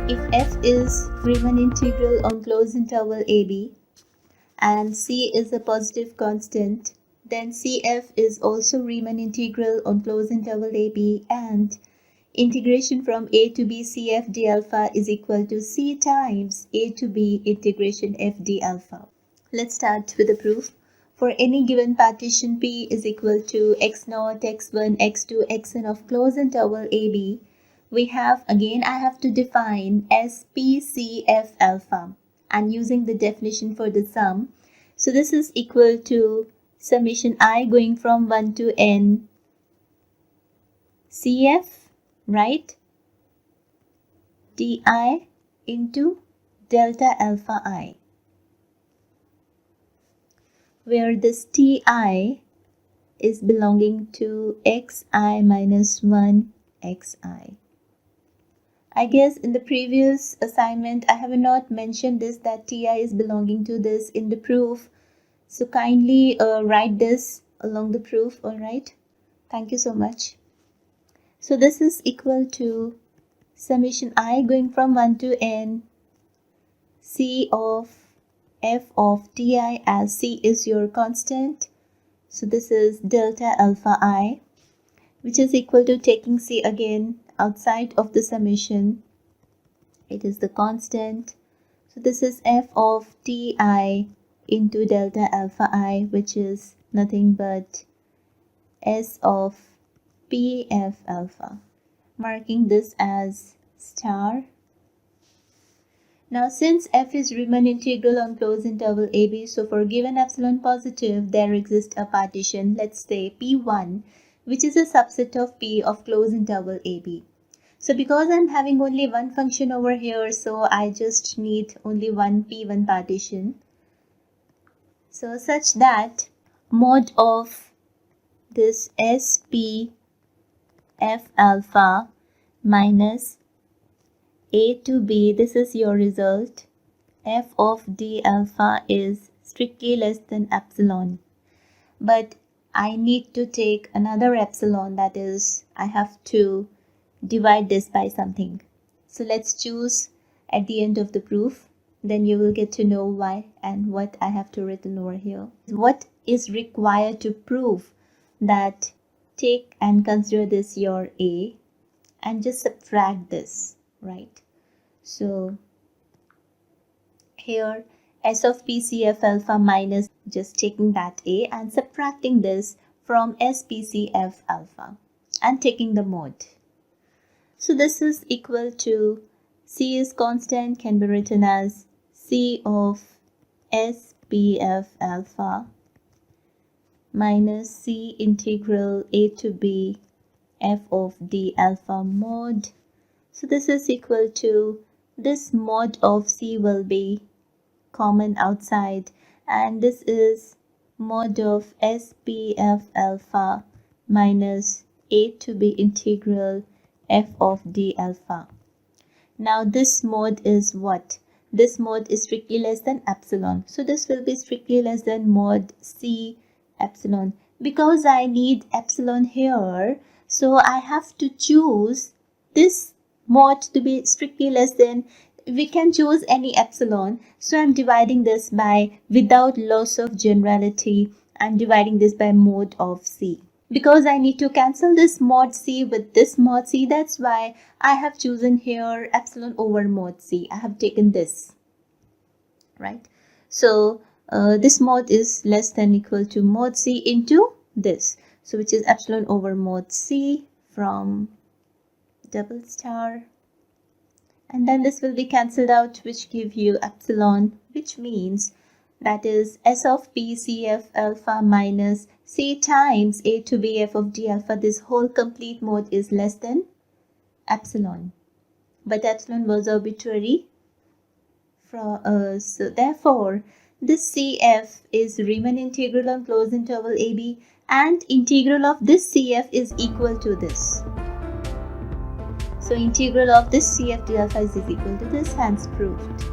If f is Riemann integral on closed interval ab and c is a positive constant, then cf is also Riemann integral on closed interval ab, and integration from a to b cf d alpha is equal to c times a to b integration f d alpha. Let's start with the proof. For any given partition P is equal to x0, x1, x2, xn of closed interval AB, we have, again I have to define as PCF alpha, and using the definition for the sum. So this is equal to summation I going from 1 to n CF, right, di into delta alpha I, where this ti is belonging to xi minus 1 xi. I guess in the previous assignment I have not mentioned this, that ti is belonging to this in the proof. So kindly write this along the proof, alright? Thank you so much. So this is equal to summation I going from 1 to n c of f of ti, as c is your constant. So this is delta alpha I, which is equal to, taking c again outside of the summation, it is the constant. So this is f of ti into delta alpha I, which is nothing but s of pf alpha, marking this as star. Now since f is Riemann integral on closed interval ab, so for given epsilon positive there exists a partition, let's say P1, which is a subset of P of closed interval ab. So because I'm having only one function over here, so I just need only one P1 partition. So such that mod of this SPF alpha minus a to b, this is your result, f of d alpha is strictly less than epsilon. But I need to take another epsilon, that is, I have to divide this by something. So let's choose at the end of the proof, then you will get to know why and what I have to written over here. What is required to prove that, take and consider this your a and just subtract this, right? So here s of PCF alpha minus, just taking that a and subtracting this from SPCF alpha and taking the mod. So this is equal to, c is constant, can be written as c of SPF alpha minus c integral a to b f of d alpha mod. So this is equal to, this mod of c will be common outside, and this is mod of SPF alpha minus a to b integral f of d alpha. Now this mod is what? This mod is strictly less than epsilon. So this will be strictly less than mod c epsilon. Because I need epsilon here, so I have to choose this mod to be strictly less than, we can choose any epsilon. So I'm dividing this by, without loss of generality, I'm dividing this by mod of c. Because I need to cancel this mod c with this mod c, that's why I have chosen here epsilon over mod c. I have taken this, right? So this mod is less than equal to mod c into this, so which is epsilon over mod c from double star, and then this will be cancelled out, which give you epsilon, which means that is s of p cf alpha minus c times a to b f of d alpha. This whole complete mode is less than epsilon, but epsilon was arbitrary. So therefore this cf is Riemann integral on closed interval ab, and integral of this cf is equal to this. So integral of this cf d alpha is equal to this, hence proved.